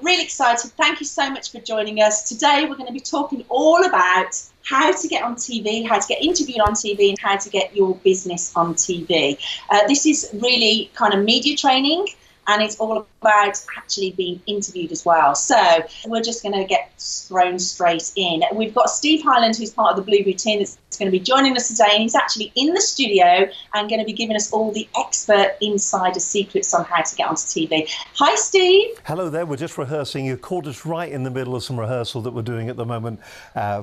really excited. Thank you so much for joining us. Today we're going to be talking all about how to get on TV, how to get interviewed on TV, and how to get your business on TV. This is really kind of media training, and it's all about actually being interviewed as well. So we're just going to get thrown straight in. We've got Steve Hyland, who's part of the Blueberry team, that's going to be joining us today, and he's actually in the studio and going to be giving us all the expert insider secrets on how to get onto TV. Hi, Steve. Hello there. We're just rehearsing. You caught us right in the middle of some rehearsal that we're doing at the moment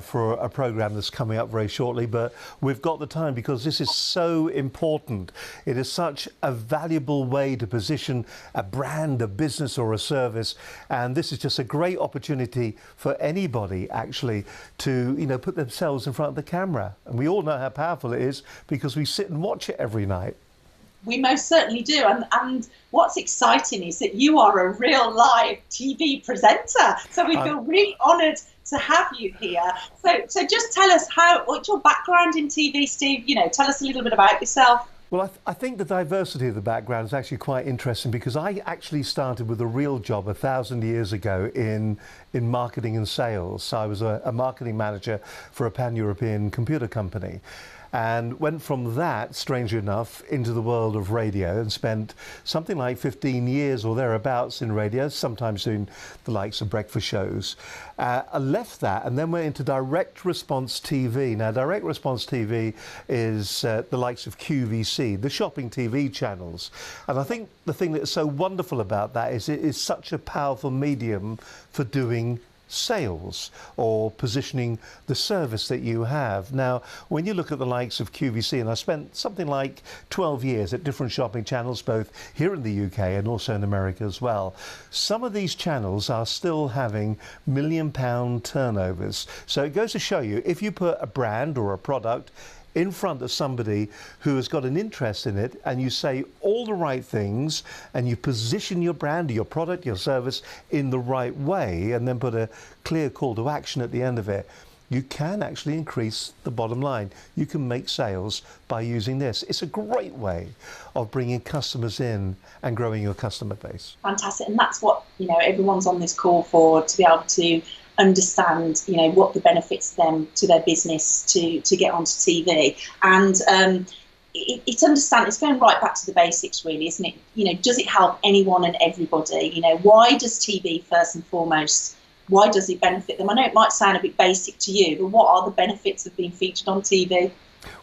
for a programme that's coming up very shortly, but we've got the time because this is so important. It is such a valuable way to position a brand, a business or a service, and this is just a great opportunity for anybody actually to, you know, put themselves in front of the camera. And we all know how powerful it is because we sit and watch it every night. We most certainly do. And what's exciting is that you are a real live TV presenter. So we feel really honoured to have you here. So just tell us what's your background in TV, Steve? You know, tell us a little bit about yourself. Well, I think the diversity of the background is actually quite interesting because I actually started with a real job 1,000 years ago in marketing and sales. So I was a marketing manager for a pan-European computer company, and went from that, strangely enough, into the world of radio and spent something like 15 years or thereabouts in radio, sometimes doing the likes of breakfast shows. I left that and then went into direct response TV. Now, direct response TV is the likes of QVC, the shopping TV channels. And I think the thing that's so wonderful about that is it is such a powerful medium for doing sales or positioning the service that you have. Now, when you look at the likes of QVC, and I spent something like 12 years at different shopping channels, both here in the UK and also in America as well, some of these channels are still having £1 million turnovers. So it goes to show you, if you put a brand or a product in front of somebody who has got an interest in it, and you say all the right things, and you position your brand, your product, your service in the right way, and then put a clear call to action at the end of it, you can actually increase the bottom line. You can make sales by using this. It's a great way of bringing customers in and growing your customer base. Fantastic. And that's what, you know, everyone's on this call for, to be able to understand, you know, what the benefits them to their business to get onto TV. And it's understand, it's going right back to the basics, really, isn't it? You know, does it help anyone and everybody? You know, why does TV, first and foremost, why does it benefit them? I know it might sound a bit basic to you, but what are the benefits of being featured on TV?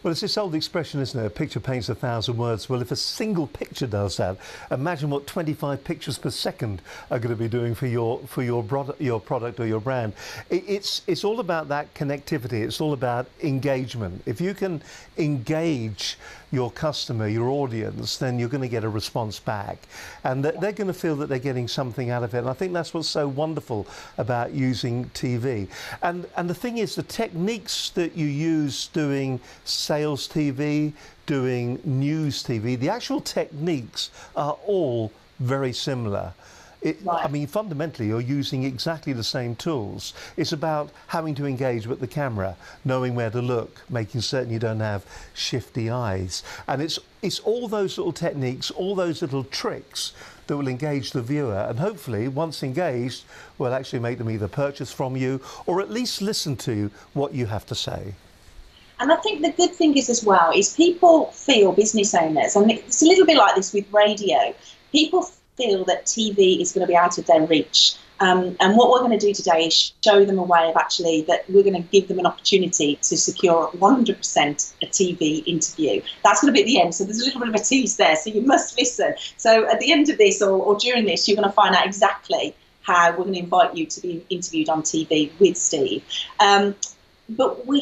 Well, it's this old expression, isn't it? A picture paints 1,000 words. Well, if a single picture does that, imagine what 25 pictures per second are going to be doing for your product or your brand. It's all about that connectivity. It's all about engagement. If you can engage your customer, your audience, then you're going to get a response back, and they're going to feel that they're getting something out of it. And I think that's what's so wonderful about using TV. And the thing is, the techniques that you use doing sales TV, doing news TV, the actual techniques are all very similar. I mean, fundamentally, you're using exactly the same tools. It's about having to engage with the camera, knowing where to look, making certain you don't have shifty eyes. And it's all those little techniques, all those little tricks that will engage the viewer, and hopefully, once engaged, will actually make them either purchase from you or at least listen to what you have to say. And I think the good thing is as well, is people feel, business owners, and it's a little bit like this with radio, people feel that TV is going to be out of their reach. And what we're going to do today is show them a way of actually that we're going to give them an opportunity to secure 100% a TV interview. That's going to be at the end. So there's a little bit of a tease there. So you must listen. So at the end of this or during this, you're going to find out exactly how we're going to invite you to be interviewed on TV with Steve. But we're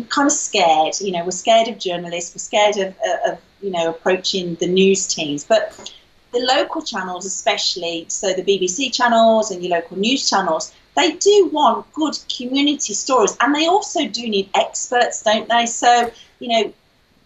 kind of scared. You know, we're scared of journalists. We're scared of you know, approaching the news teams. But the local channels, especially, so the BBC channels and your local news channels, they do want good community stories, and they also do need experts, don't they? So, you know,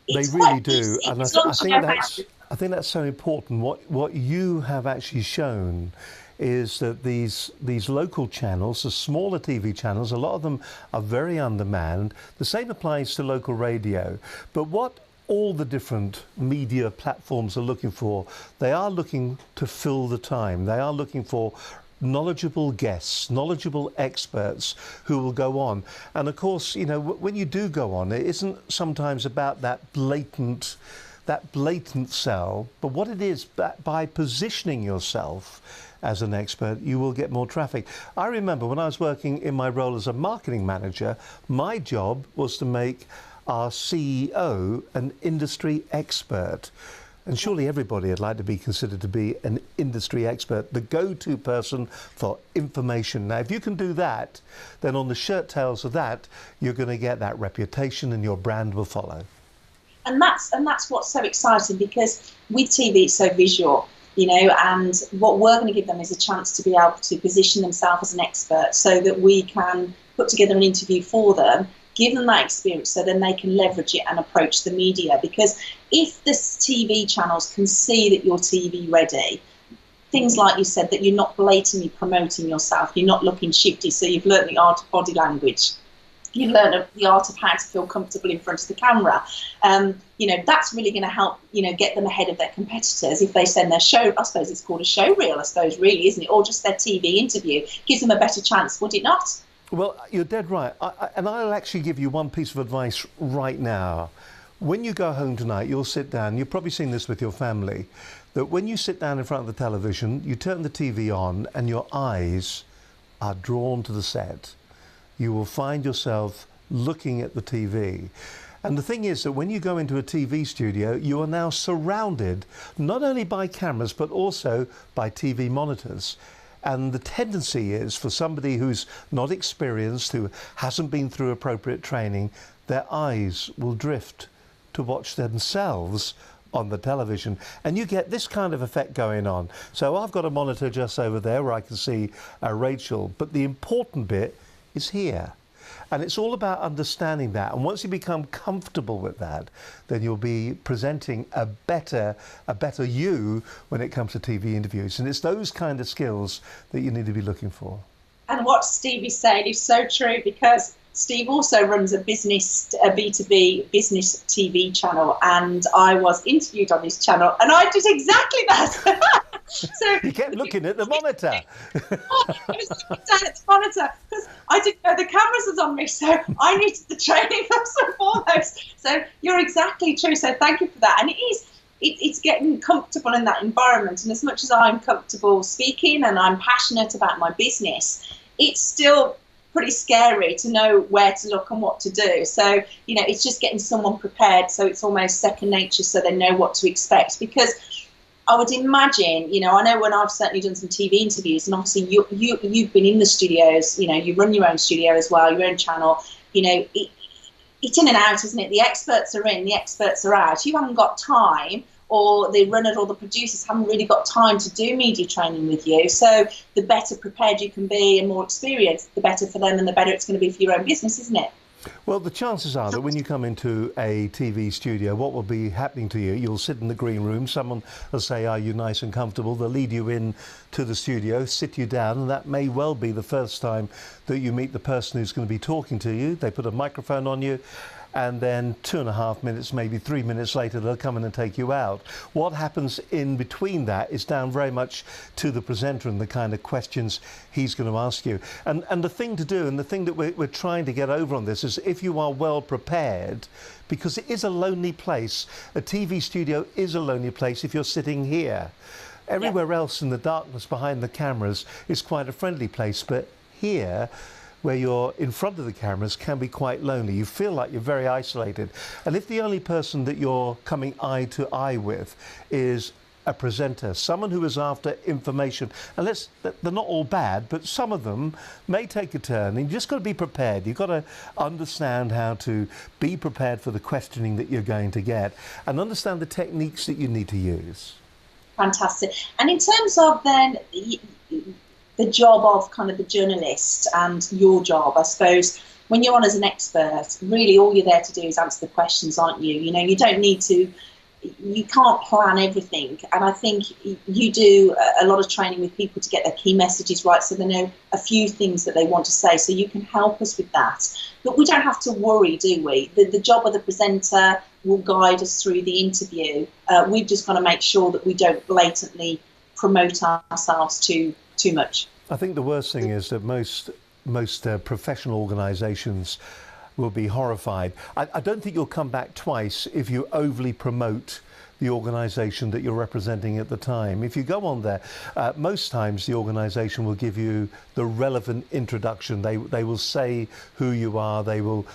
they really do, and I think that's so important. What you have actually shown is that these local channels, the smaller TV channels, a lot of them are very undermanned. The same applies to local radio, but what all the different media platforms are looking for, they are looking to fill the time. They are looking for knowledgeable guests, knowledgeable experts who will go on. And of course, you know, when you do go on, it isn't sometimes about that blatant sell, but what it is, that by positioning yourself as an expert, you will get more traffic. I remember when I was working in my role as a marketing manager, my job was to make our CEO an industry expert. And surely everybody would like to be considered to be an industry expert, the go-to person for information. Now, if you can do that, then on the shirt tails of that, you're going to get that reputation and your brand will follow. And that's what's so exciting, because with TV it's so visual, you know, and what we're going to give them is a chance to be able to position themselves as an expert, so that we can put together an interview for them, give them that experience, so then they can leverage it and approach the media. Because if the TV channels can see that you're TV ready, things like you said, that you're not blatantly promoting yourself, you're not looking shifty, so you've learnt the art of body language, you learn the art of how to feel comfortable in front of the camera. You know, that's really going to help, you know, get them ahead of their competitors. If they send their show, I suppose it's called a show reel, I suppose, really, isn't it? Or just their TV interview, gives them a better chance, would it not? Well, you're dead right. And I'll actually give you one piece of advice right now. When you go home tonight, you'll sit down, you've probably seen this with your family, that when you sit down in front of the television, you turn the TV on and your eyes are drawn to the set. You will find yourself looking at the TV. And the thing is that when you go into a TV studio, you are now surrounded not only by cameras, but also by TV monitors. And the tendency is for somebody who's not experienced, who hasn't been through appropriate training, their eyes will drift to watch themselves on the television, and you get this kind of effect going on. So I've got a monitor just over there where I can see Rachel, but the important bit is here. And it's all about understanding that. And once you become comfortable with that, then you'll be presenting a better you when it comes to TV interviews. And it's those kind of skills that you need to be looking for. And what Steve is saying is so true, because Steve also runs a B2B business TV channel, and I was interviewed on his channel, and I did exactly that. So you kept looking at the monitor. I was looking down at the monitor because I didn't know the cameras was on me, so I needed the training first and foremost. So you're exactly true. So thank you for that. And it's getting comfortable in that environment. And as much as I'm comfortable speaking and I'm passionate about my business, it's still pretty scary to know where to look and what to do. So, you know, it's just getting someone prepared, so it's almost second nature, so they know what to expect. Because I would imagine, you know, I know when I've certainly done some TV interviews, and obviously you've been in the studios, you know, you run your own studio as well, your own channel, you know, it's in and out, isn't it? The experts are in, the experts are out. You haven't got time, or the runners or the producers haven't really got time to do media training with you. So the better prepared you can be and more experienced, the better for them and the better it's going to be for your own business, isn't it? Well, the chances are that when you come into a TV studio, what will be happening to you, you'll sit in the green room, someone will say, are you nice and comfortable? They'll lead you in to the studio, sit you down, and that may well be the first time that you meet the person who's going to be talking to you. They put a microphone on you, and then 2.5 minutes, maybe 3 minutes later, they'll come in and take you out. What happens in between that is down very much to the presenter and the kind of questions he's going to ask you. And the thing to do, and the thing that we're trying to get over on this, is if you are well prepared, because it is a lonely place. A TV studio is a lonely place if you're sitting here. Everywhere else in the darkness behind the cameras is quite a friendly place, but here, where you're in front of the cameras, can be quite lonely. You feel like you're very isolated. And if the only person that you're coming eye to eye with is a presenter, someone who is after information, and they're not all bad, but some of them may take a turn, and you just got to be prepared. You've got to understand how to be prepared for the questioning that you're going to get, and understand the techniques that you need to use. Fantastic. And in terms of then the job of kind of the journalist and your job, I suppose, when you're on as an expert, really all you're there to do is answer the questions, aren't you? You know, you don't need to, you can't plan everything. And I think you do a lot of training with people to get their key messages right, so they know a few things that they want to say, so you can help us with that. But we don't have to worry, do we? The job of the presenter will guide us through the interview. We've just got to make sure that we don't blatantly promote ourselves too much. I think the worst thing is that most professional organisations will be horrified. I don't think you'll come back twice if you overly promote the organisation that you're representing at the time. If you go on there, most times the organisation will give you the relevant introduction. They will say who you are. They will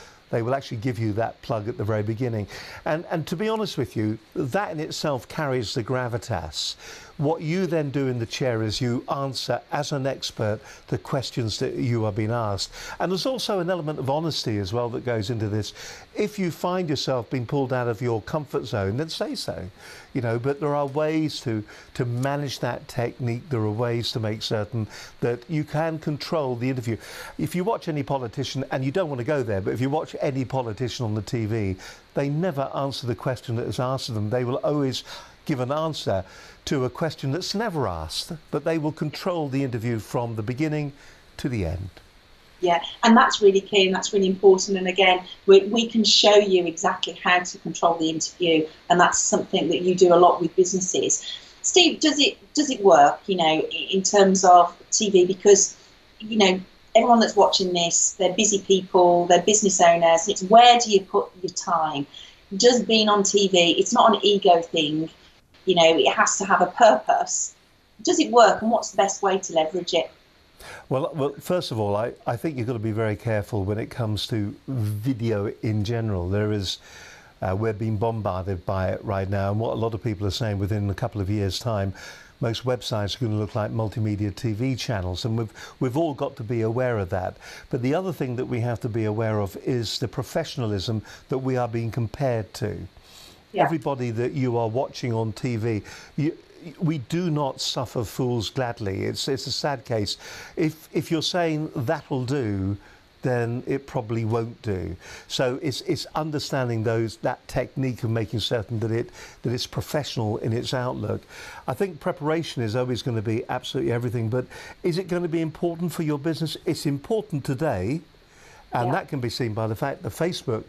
actually give you that plug at the very beginning. And to be honest with you, that in itself carries the gravitas. What you then do in the chair is you answer as an expert the questions that you are being asked. And there's also an element of honesty as well that goes into this. If you find yourself being pulled out of your comfort zone, then say so. You know, but there are ways to manage that technique. There are ways to make certain that you can control the interview. If you watch any politician, and you don't want to go there, but if you watch any politician on the TV, they never answer the question that is asked of them. They will always give an answer to a question that's never asked, but they will control the interview from the beginning to the end. Yeah, and that's really key and that's really important. And again, we can show you exactly how to control the interview, and that's something that you do a lot with businesses. Steve, does it work, you know, in terms of TV? Because, you know, everyone that's watching this, they're busy people, they're business owners. It's where do you put your time? Just being on TV, it's not an ego thing. You know, it has to have a purpose. Does it work, and what's the best way to leverage it? Well, first of all, I think you've got to be very careful when it comes to video in general. We're being bombarded by it right now, and what a lot of people are saying, within a couple of years' time, most websites are going to look like multimedia TV channels, and we've all got to be aware of that. But the other thing that we have to be aware of is the professionalism that we are being compared to. Yeah. Everybody that you are watching on TV, we do not suffer fools gladly. It's a sad case. If you're saying that'll do, then it probably won't do. So it's understanding that technique of making certain that it's professional in its outlook. I think preparation is always going to be absolutely everything, but is it going to be important for your business? It's important today, and that can be seen by the fact that Facebook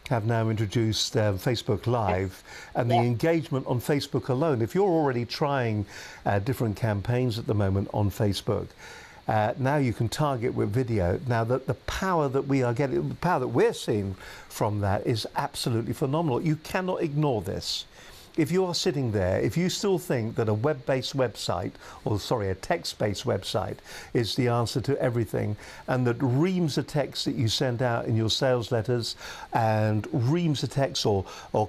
have now introduced Facebook Live, and the engagement on Facebook alone. If you're already trying different campaigns at the moment on Facebook, now you can target with video. Now the power that we are getting, the power that we're seeing from that is absolutely phenomenal. You cannot ignore this. If you are sitting there, if you still think that a web-based website, a text-based website is the answer to everything, and that reams of text that you send out in your sales letters and reams of text or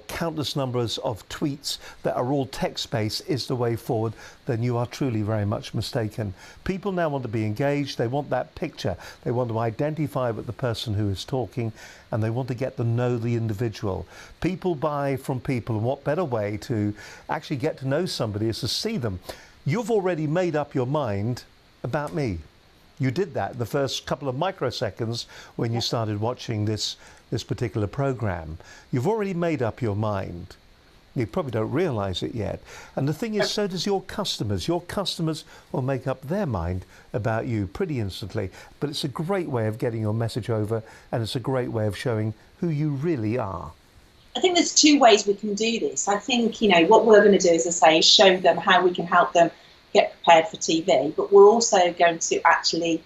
countless numbers of tweets that are all text-based is the way forward, then you are truly very much mistaken. People now want to be engaged. They want that picture. They want to identify with the person who is talking, and they want to get to know the individual. People buy from people, and what better way to actually get to know somebody is to see them. You've already made up your mind about me. You did that the first couple of microseconds when you started watching this particular program. You've already made up your mind. You probably don't realize it yet. And the thing is, so does your customers. Your customers will make up their mind about you pretty instantly. But it's a great way of getting your message over, and it's a great way of showing who you really are. I think there's two ways we can do this. I think, you know, what we're going to do, as I say, is show them how we can help them get prepared for TV. But we're also going to actually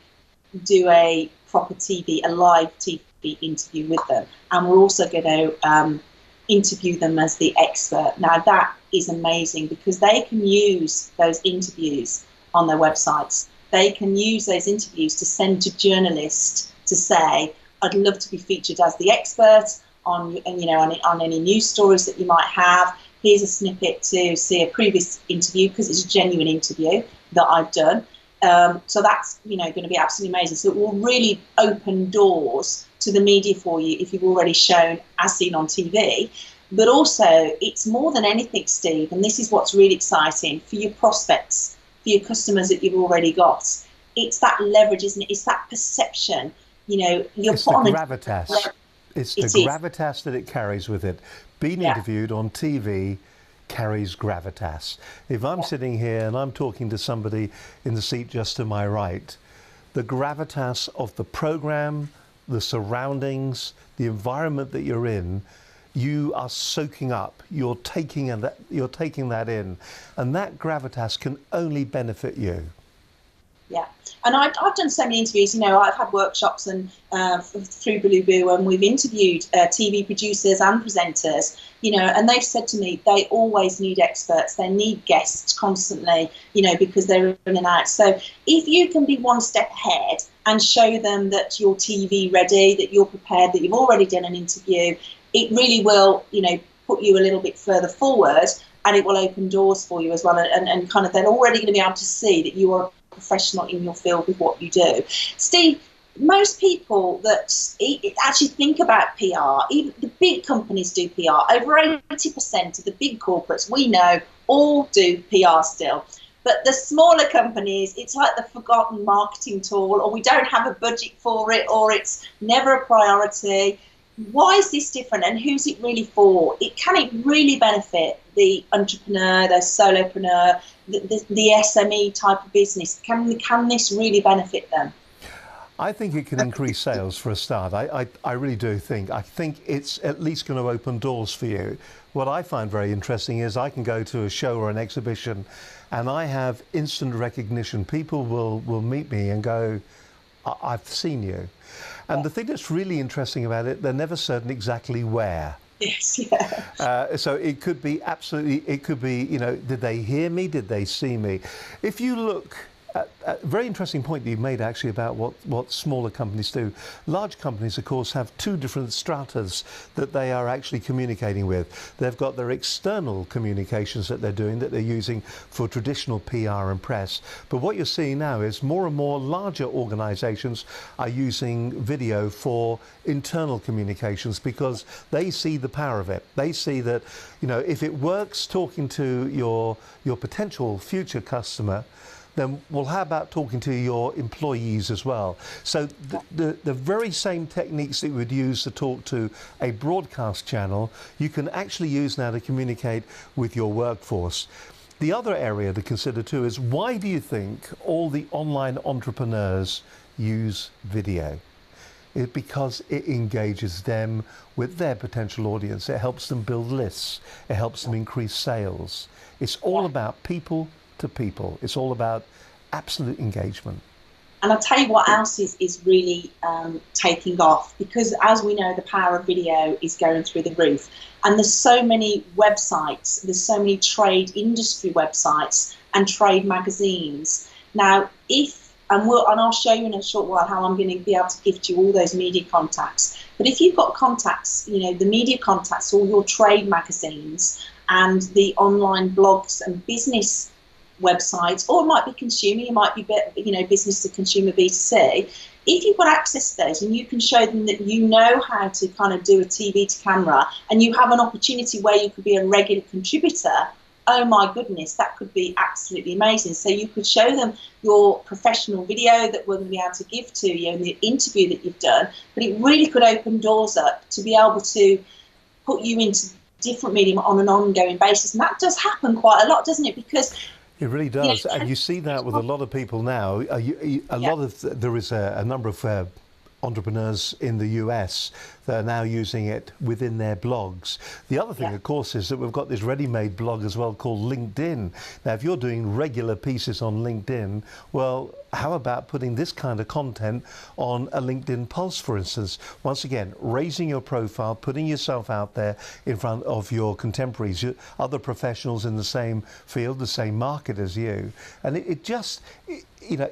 do a proper TV, a live TV interview with them. And we're also going to interview them as the expert. Now that is amazing, because they can use those interviews on their websites. They can use those interviews to send to journalists to say, I'd love to be featured as the expert on, you know, on any news stories that you might have. Here's a snippet to see a previous interview, because it's a genuine interview that I've done. So that's, you know, going to be absolutely amazing. So it will really open doors to the media for you if you've already shown as seen on TV. But also, it's more than anything, Steve, and this is what's really exciting for your prospects, for your customers that you've already got. It's that leverage, isn't it? It's that perception. You know, you're it's the gravitas. It's the gravitas that it carries with it. Being interviewed on TV carries gravitas. If I'm sitting here and I'm talking to somebody in the seat just to my right, the gravitas of the program, the surroundings, the environment that you're in, you are soaking up. You're taking that in, and that gravitas can only benefit you. Yeah, And I've done so many interviews. You know, I've had workshops and through Blueboo, and we've interviewed TV producers and presenters. You know, and they've said to me they always need experts. They need guests constantly. You know, because they're in and out. So if you can be one step ahead and show them that you're TV ready, that you're prepared, that you've already done an interview, it really will, you know, put you a little bit further forward, and it will open doors for you as well. And kind of they're already going to be able to see that you are a professional in your field with what you do. Steve, most people that actually think about PR, even the big companies do PR. Over 80% of the big corporates we know all do PR still. But the smaller companies, it's like the forgotten marketing tool, or we don't have a budget for it, or it's never a priority. Why is this different, and who's it really for? Can it really benefit the entrepreneur, the solopreneur, the SME type of business? Can this really benefit them? I think it can increase sales for a start. I really do think. I think it's at least going to open doors for you. What I find very interesting is I can go to a show or an exhibition and I have instant recognition. People will meet me and go, I've seen you. And the thing that's really interesting about it, they're never certain exactly where. Yes, yeah. So it could be it could be, you know, did they hear me? Did they see me? If you look at a very interesting point that you made actually about what smaller companies do. Large companies, of course, have two different stratas that they are actually communicating with. They've got their external communications that they're doing, that they're using for traditional PR and press. But what you're seeing now is more and more larger organizations are using video for internal communications because they see the power of it. They see that, you know, if it works talking to your potential future customer, then, well, how about talking to your employees as well? So the very same techniques that you would use to talk to a broadcast channel, you can actually use now to communicate with your workforce. The other area to consider too is, why do you think all the online entrepreneurs use video? Because it engages them with their potential audience. It helps them build lists. It helps them increase sales. It's all about people to people. It's all about absolute engagement. And I'll tell you what else is really taking off, because as we know, the power of video is going through the roof. And there's so many websites, there's so many trade industry websites and trade magazines. Now, and I'll show you in a short while how I'm going to be able to gift you all those media contacts. But if you've got contacts, you know, the media contacts, all your trade magazines and the online blogs and business websites, or it might be consumer, you might be, you know, business to consumer, B2C. If you've got access to those and you can show them that you know how to kind of do a TV to camera, and you have an opportunity where you could be a regular contributor, oh my goodness, that could be absolutely amazing. So you could show them your professional video that we're going to be able to give to you and the interview that you've done, but it really could open doors up to be able to put you into different medium on an ongoing basis. And that does happen quite a lot, doesn't it? Because it really does, and you see that with a lot of people now. There is a number of entrepreneurs in the US that are now using it within their blogs. The other thing, of course, is that we've got this ready-made blog as well called LinkedIn. Now, if you're doing regular pieces on LinkedIn, well, how about putting this kind of content on a LinkedIn Pulse, for instance? Once again, raising your profile, putting yourself out there in front of your contemporaries, other professionals in the same field, the same market as you. And you know,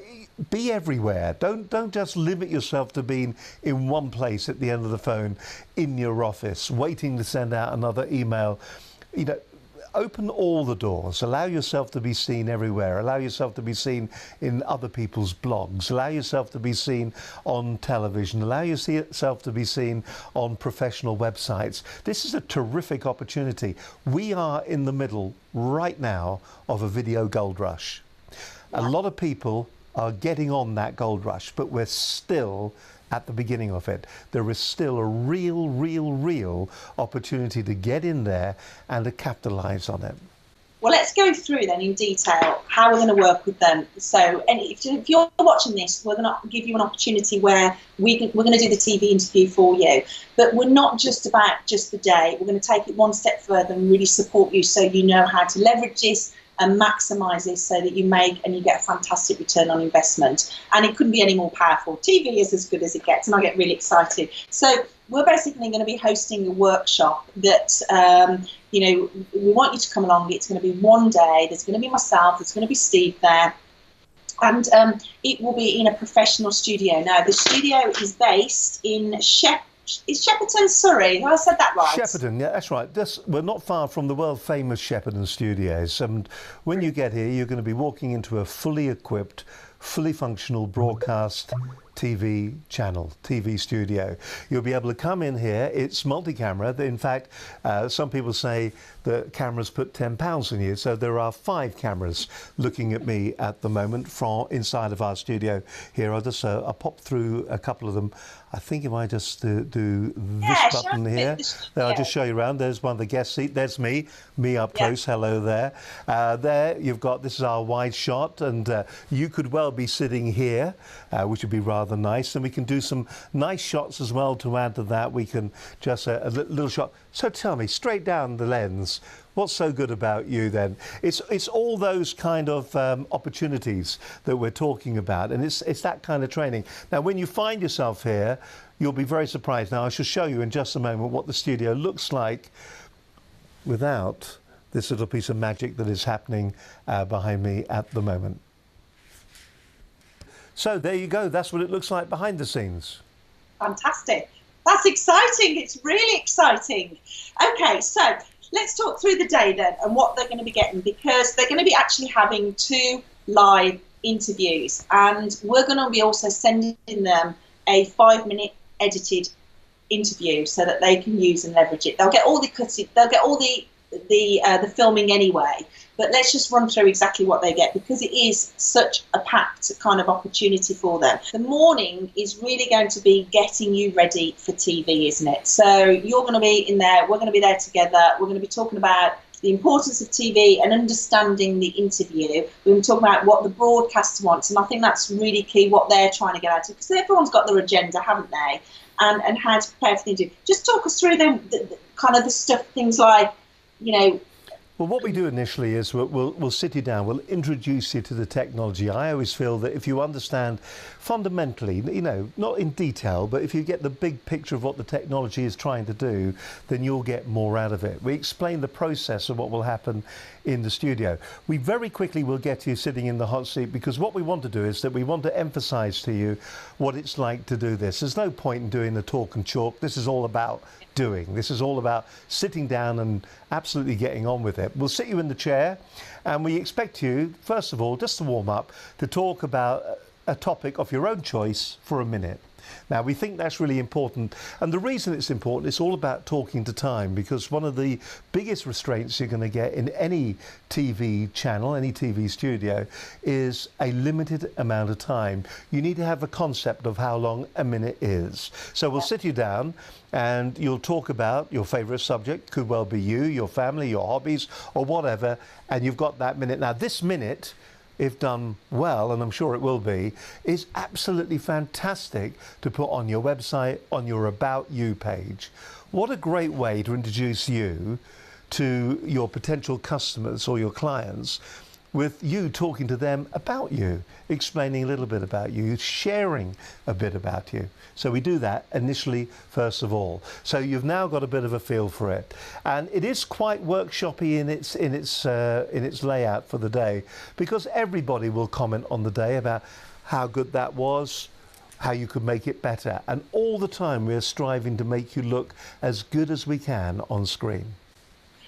be everywhere. Don't just limit yourself to being in one place at the end of the phone, in your office, waiting to send out another email. You know, open all the doors. Allow yourself to be seen everywhere. Allow yourself to be seen in other people's blogs. Allow yourself to be seen on television. Allow yourself to be seen on professional websites. This is a terrific opportunity. We are in the middle right now of a video gold rush. A lot of people are getting on that gold rush, but we're still at the beginning of it. There is still a real opportunity to get in there and to capitalize on it. Well, let's go through then in detail how we're going to work with them. So, and if you're watching this, we're going to give you an opportunity where we're going to do the TV interview for you. But we're not just about just the day. We're going to take it one step further and really support you so you know how to leverage this, and maximise this so that you make and you get a fantastic return on investment. And it couldn't be any more powerful. TV is as good as it gets, and I get really excited. So we're basically going to be hosting a workshop that, we want you to come along. It's going to be one day. There's going to be myself. There's going to be Steve there. And it will be in a professional studio. Now, the studio is based in Shepperton, Surrey. Have I said that right? Shepperton, yeah, that's right. We're not far from the world-famous Shepperton Studios. And when you get here, you're going to be walking into a fully equipped, fully functional broadcast TV channel, TV studio. You'll be able to come in here. It's multi-camera. In fact, some people say the cameras put £10 in you. So there are 5 cameras looking at me at the moment from inside of our studio here. I'll pop through a couple of them. I think if I just do this button here, I'll just show you around. There's one of the guest seat. There's me up close. Hello there. There you've got, this is our wide shot, and you could well be sitting here, which would be rather nice. And we can do some nice shots as well to add to that. We can just a little shot. So tell me, straight down the lens, what's so good about you then? It's all those kind of opportunities that we're talking about, and it's that kind of training. Now, when you find yourself here, you'll be very surprised. Now, I shall show you in just a moment what the studio looks like without this little piece of magic that is happening behind me at the moment. So there you go. That's what it looks like behind the scenes. Fantastic. That's exciting. It's really exciting. Okay, so let's talk through the day then and what they're going to be getting, because they're going to be actually having 2 live interviews, and we're going to be also sending them a 5-minute edited interview so that they can use and leverage it. They'll get all the cutting, they'll get all the filming anyway, but let's just run through exactly what they get, because it is such a packed kind of opportunity for them. The morning is really going to be getting you ready for TV, isn't it? So you're going to be in there, we're going to be there together, we're going to be talking about the importance of TV and understanding the interview. We're going to talk about what the broadcaster wants, and I think that's really key, what they're trying to get out of, because everyone's got their agenda, haven't they? And how to prepare for the interview. Just talk us through the kind of the stuff, things like, Well, what we do initially is we'll sit you down, we'll introduce you to the technology. I always feel that if you understand fundamentally, not in detail, but if you get the big picture of what the technology is trying to do, then you'll get more out of it. We explain the process of what will happen in the studio. We very quickly will get you sitting in the hot seat, because what we want to do is that we want to emphasize to you what it's like to do this. There's no point in doing the talk and chalk. This is all about doing. This is all about sitting down and absolutely getting on with it. We'll sit you in the chair, and we expect you, first of all, just to warm up, to talk about a topic of your own choice for a minute. Now, we think that's really important, and the reason it's important, it's all about talking to time, because one of the biggest restraints you're going to get in any TV channel, any TV studio, is a limited amount of time. You need to have a concept of how long a minute is. So we'll sit you down and you'll talk about your favourite subject, could well be you, your family, your hobbies, or whatever, and you've got that minute. Now, this minute, if done well, and I'm sure it will be, is absolutely fantastic to put on your website, on your About You page. What a great way to introduce you to your potential customers or your clients, with you talking to them about you, explaining a little bit about you, sharing a bit about you. So we do that initially, first of all. So you've now got a bit of a feel for it, and it is quite workshoppy in its layout for the day, because everybody will comment on the day about how good that was, how you could make it better, and all the time we're striving to make you look as good as we can on screen.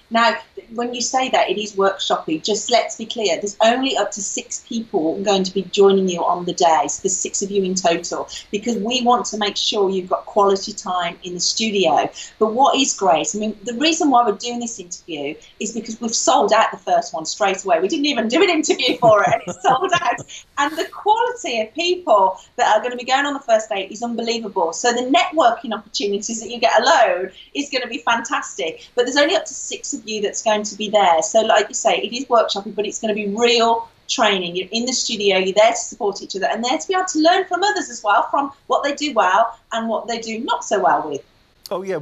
Now, when you say that it is workshopping, just let's be clear, there's only up to 6 people going to be joining you on the day, so there's 6 of you in total, because we want to make sure you've got quality time in the studio. But what is great, I mean, the reason why we're doing this interview is because we've sold out the first one straight away. We didn't even do an interview for it, and it's sold out. And the quality of people that are going to be going on the first day is unbelievable. So the networking opportunities that you get alone is going to be fantastic. But there's only up to 6 of you that's going to be there. So like you say, it is workshopping, but it's going to be real training. You're in the studio, you're there to support each other, and there to be able to learn from others as well, from what they do well and what they do not so well with. Oh yeah,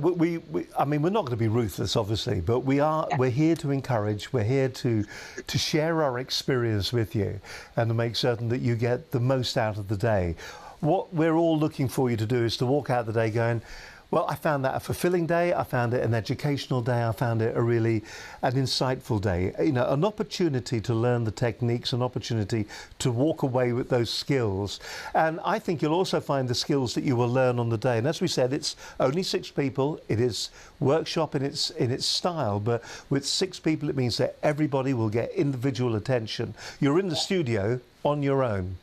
I mean, we're not going to be ruthless, obviously, but we are. Yeah. We're here to encourage. We're here to share our experience with you, and to make certain that you get the most out of the day. What we're all looking for you to do is to walk out the day going, well, I found that a fulfilling day. I found it an educational day. I found it an insightful day. You know, an opportunity to learn the techniques, an opportunity to walk away with those skills. And I think you'll also find the skills that you will learn on the day. And as we said, it's only 6 people. It is workshop in its style, but with 6 people, it means that everybody will get individual attention. You're in the studio on your own.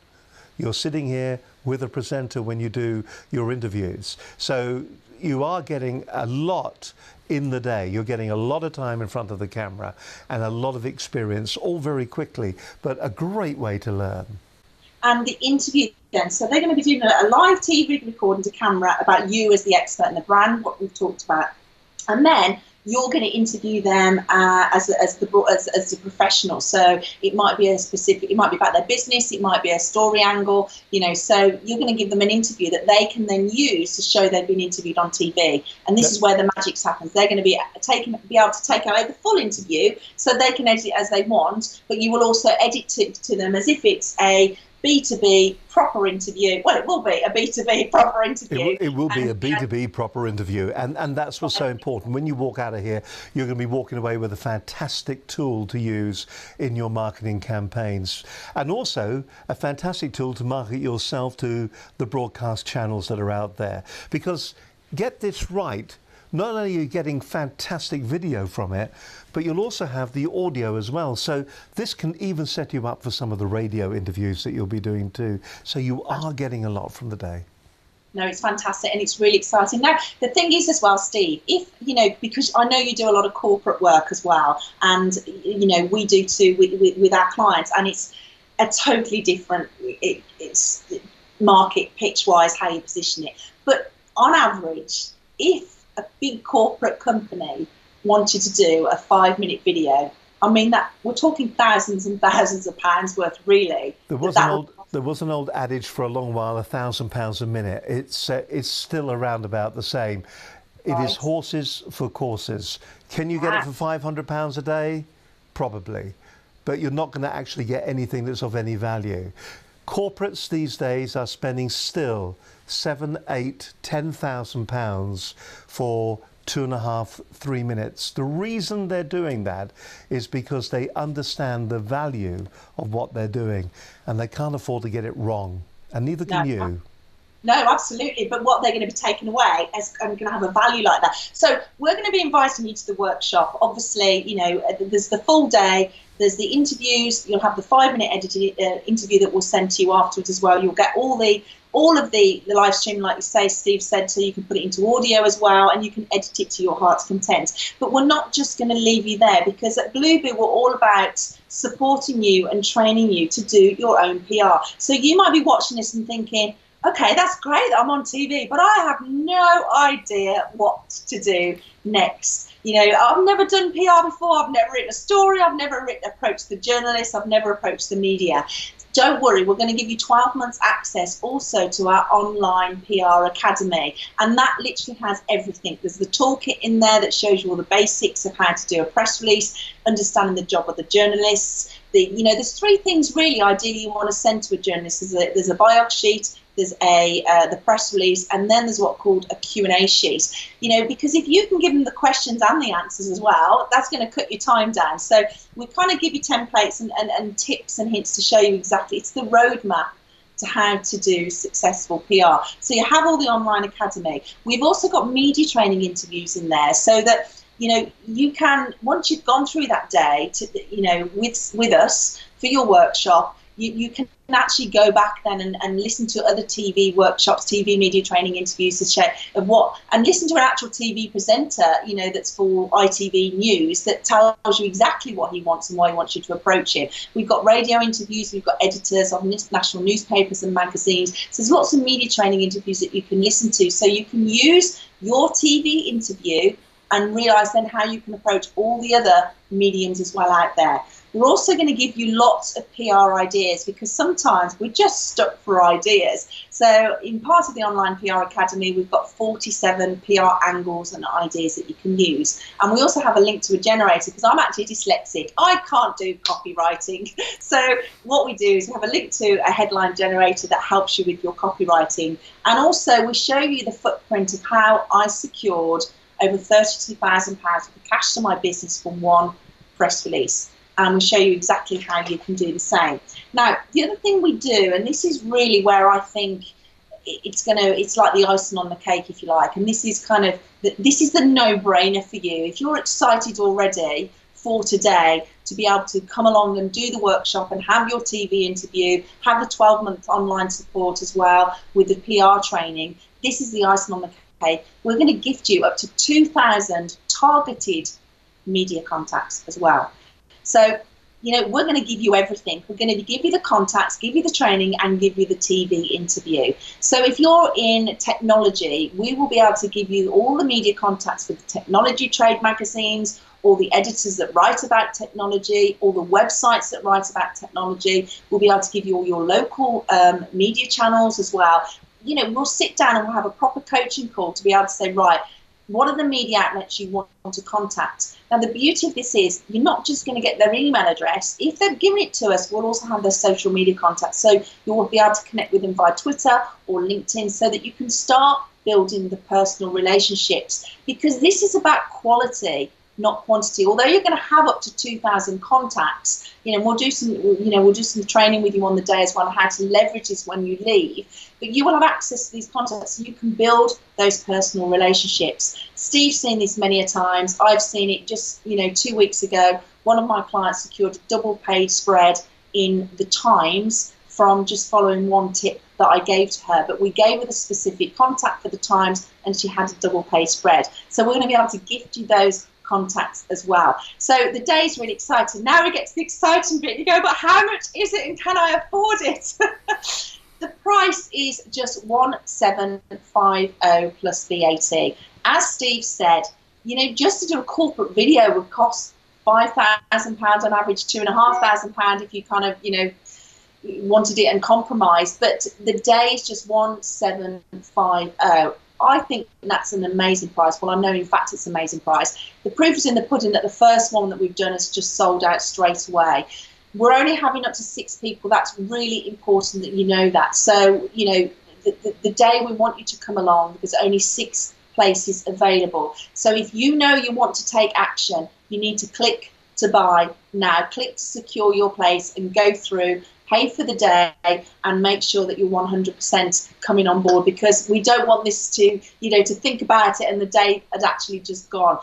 You're sitting here with a presenter when you do your interviews. So you are getting a lot in the day. You're getting a lot of time in front of the camera and a lot of experience, all very quickly, but a great way to learn. And the interview then, so they're going to be doing a live TV recording to camera about you as the expert in the brand, what we've talked about. And then you're going to interview them as a professional. So it might be it might be about their business, it might be a story angle, you know. So you're going to give them an interview that they can then use to show they've been interviewed on TV. And this is where the magic happens. They're going to be able to take away the full interview, so they can edit it as they want. But you will also edit to them as if it's a B2B proper interview. Well, it will be a B2B proper interview. It will be a B2B proper interview. And that's what's so important. When you walk out of here, you're going to be walking away with a fantastic tool to use in your marketing campaigns. And also a fantastic tool to market yourself to the broadcast channels that are out there. Because get this right, not only are you getting fantastic video from it, but you'll also have the audio as well. So this can even set you up for some of the radio interviews that you'll be doing too. So you are getting a lot from the day. No, it's fantastic and it's really exciting. Now, the thing is as well, Steve, if, you know, because I know you do a lot of corporate work as well, and, you know, we do too with our clients, and it's a totally different, it's market pitch-wise, how you position it. But on average, if a big corporate company wanted to do a 5-minute video, I mean, that we're talking thousands and thousands of pounds worth, really. There was an old adage for a long while, £1,000 a minute. It's still around about the same. It is horses for courses. Can you get it for £500 a day? Probably. But you're not going to actually get anything that's of any value. Corporates these days are spending still £7,000, £8,000, £10,000 for 2.5, 3 minutes. The reason they're doing that is because they understand the value of what they're doing, and they can't afford to get it wrong, and neither can you. No, absolutely. But what they're going to be taken away is going to have a value like that. So we're going to be inviting you to the workshop. Obviously, you know, there's the full day. There's the interviews. You'll have the 5-minute edited interview that we'll send to you afterwards as well. You'll get all of the live stream, like you say, Steve said, so you can put it into audio as well, and you can edit it to your heart's content. But we're not just going to leave you there, because at Bluebeard we're all about supporting you and training you to do your own PR. So you might be watching this and thinking, okay, that's great that I'm on TV, but I have no idea what to do next. You know, I've never done PR before, I've never written a story, I've never approached the journalists, I've never approached the media. Don't worry, we're going to give you 12 months access also to our online PR academy, and that literally has everything. There's the toolkit in there that shows you all the basics of how to do a press release, understanding the job of the journalists. You know, there's 3 things really ideally you want to send to a journalist. There's a bio sheet, there's the press release, and then there's what's called a Q&A sheet. You know, because if you can give them the questions and the answers as well, that's going to cut your time down. So we kind of give you templates and tips and hints to show you exactly. It's the roadmap to how to do successful PR. So you have all the online academy. We've also got media training interviews in there, so that, you know, you can, once you've gone through that day, you know, with us for your workshop, you can actually go back then and listen to other TV workshops, TV media training interviews to share of what, and listen to an actual TV presenter, you know, that's for ITV News, that tells you exactly what he wants and why he wants you to approach him. We've got radio interviews, we've got editors of national newspapers and magazines. So there's lots of media training interviews that you can listen to. So you can use your TV interview and realise then how you can approach all the other mediums as well out there. We're also going to give you lots of PR ideas, because sometimes we're just stuck for ideas. So in part of the Online PR Academy, we've got 47 PR angles and ideas that you can use. And we also have a link to a generator, because I'm actually dyslexic. I can't do copywriting. So what we do is we have a link to a headline generator that helps you with your copywriting. And also we show you the footprint of how I secured over £32,000 of cash to my business from one press release. And we show you exactly how you can do the same. Now, the other thing we do, and this is really where I think it's like the icing on the cake, if you like, and this is this is the no-brainer for you. If you're excited already for today to be able to come along and do the workshop and have your TV interview, have the 12-month online support as well with the PR training, this is the icing on the cake. We're going to gift you up to 2,000 targeted media contacts as well. So, we're going to give you everything. We're going to give you the contacts, give you the training, and give you the TV interview. So if you're in technology, we will be able to give you all the media contacts for the technology trade magazines, all the editors that write about technology, all the websites that write about technology. We'll be able to give you all your local media channels as well. We'll sit down and we'll have a proper coaching call to be able to say, right, what are the media outlets you want to contact? Now, the beauty of this is you're not just going to get their email address. If they've given it to us, we'll also have their social media contacts. So you'll be able to connect with them via Twitter or LinkedIn so that you can start building the personal relationships, because this is about quality, not quantity. Although you're going to have up to 2,000 contacts, we'll do some training with you on the day as well on how to leverage this when you leave. But you will have access to these contacts so you can build those personal relationships. Steve's seen this many a times. I've seen it just 2 weeks ago. One of my clients secured a double paid spread in the Times from just following one tip that I gave to her. But we gave her the specific contact for the Times, and she had a double paid spread. So we're going to be able to gift you those contacts as well. So the day is really exciting. Now we get to the exciting bit. You go, but how much is it and can I afford it? The price is just 1,750 plus VAT. As Steve said, just to do a corporate video would cost £5,000 on average, £2,500 if you wanted it and compromised. But the day is just 1,750. I think that's an amazing price. Well, I know, in fact, it's an amazing price. The proof is in the pudding that the first one that we've done has just sold out straight away. We're only having up to 6 people. That's really important that you know that. So, the day we want you to come along, because only 6 places available. So if you know you want to take action, you need to click to buy now. Click to secure your place and go through, pay for the day, and make sure that you're 100% coming on board, because we don't want this to think about it and the day had actually just gone.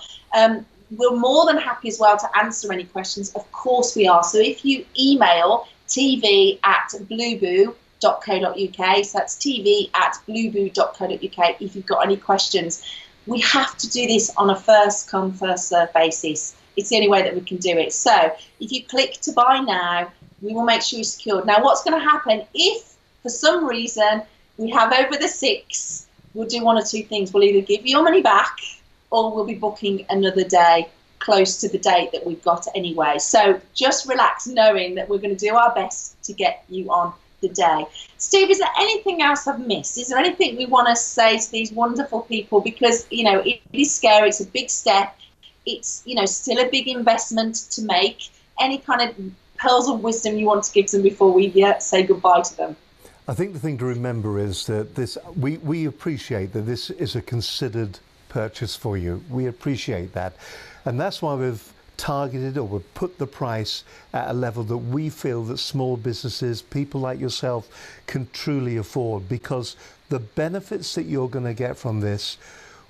We're more than happy as well to answer any questions. Of course we are. So if you email tv@blueboo.co.uk, so that's tv@blueboo.co.uk if you've got any questions. We have to do this on a first come, first serve basis. It's the only way that we can do it. So if you click to buy now, we will make sure you're secured. Now, what's going to happen if, for some reason, we have over the 6, we'll do one or two things. We'll either give you your money back, or we'll be booking another day close to the date that we've got anyway. So just relax, knowing that we're going to do our best to get you on the day. Steve, is there anything else I've missed? Is there anything we want to say to these wonderful people? Because, it is scary. It's a big step. It's, still a big investment to make. Any kind of pearls of wisdom you want to give them before we say goodbye to them? I think the thing to remember is that we appreciate that this is a considered purchase for you. We appreciate that, and that's why we've targeted, or we've put the price at a level that we feel that small businesses, people like yourself, can truly afford, because the benefits that you're going to get from this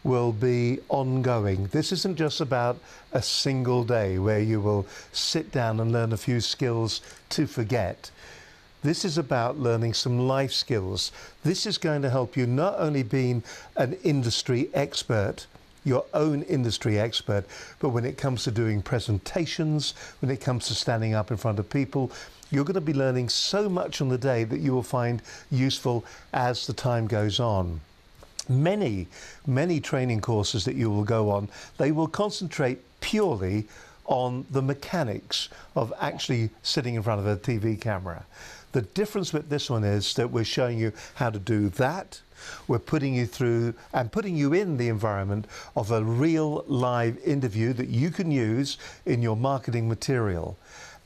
will be ongoing. This isn't just about a single day where you will sit down and learn a few skills to forget. This is about learning some life skills. This is going to help you not only being an industry expert, your own industry expert, but when it comes to doing presentations, when it comes to standing up in front of people, you're going to be learning so much on the day that you will find useful as the time goes on. many training courses that you will go on, they will concentrate purely on the mechanics of actually sitting in front of a TV camera. The difference with this one is that we're showing you how to do that. We're putting you through and putting you in the environment of a real live interview that you can use in your marketing material.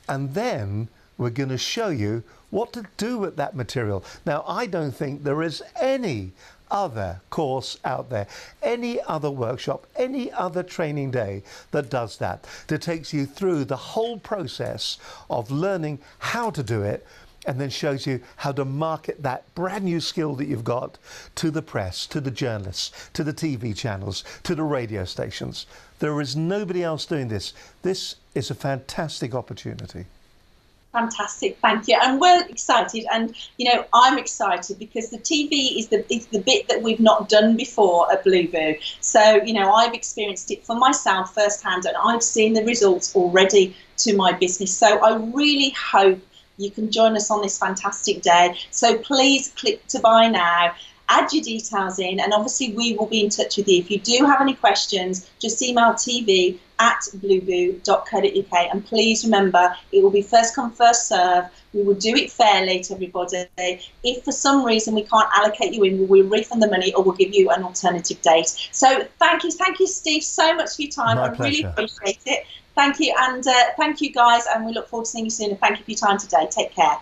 And then we're going to show you what to do with that material. Now, I don't think there is any other course out there, any other workshop, any other training day that does that takes you through the whole process of learning how to do it, and then shows you how to market that brand new skill that you've got to the press, to the journalists, to the TV channels, to the radio stations. There is nobody else doing this. This is a fantastic opportunity. Fantastic, thank you. And we're excited, and I'm excited because the TV is the bit that we've not done before at Blueboo. So I've experienced it for myself firsthand, and I've seen the results already to my business. So I really hope you can join us on this fantastic day. So please click to buy now. Add your details in, and obviously we will be in touch with you. If you do have any questions, just email tv@blueboo.co.uk, and please remember, it will be first come, first serve. We will do it fairly to everybody. If for some reason we can't allocate you in, we will refund the money or we'll give you an alternative date. So thank you, Steve, so much for your time. My I pleasure. really appreciate it. Thank you, and thank you guys, and we look forward to seeing you soon, and thank you for your time today. Take care.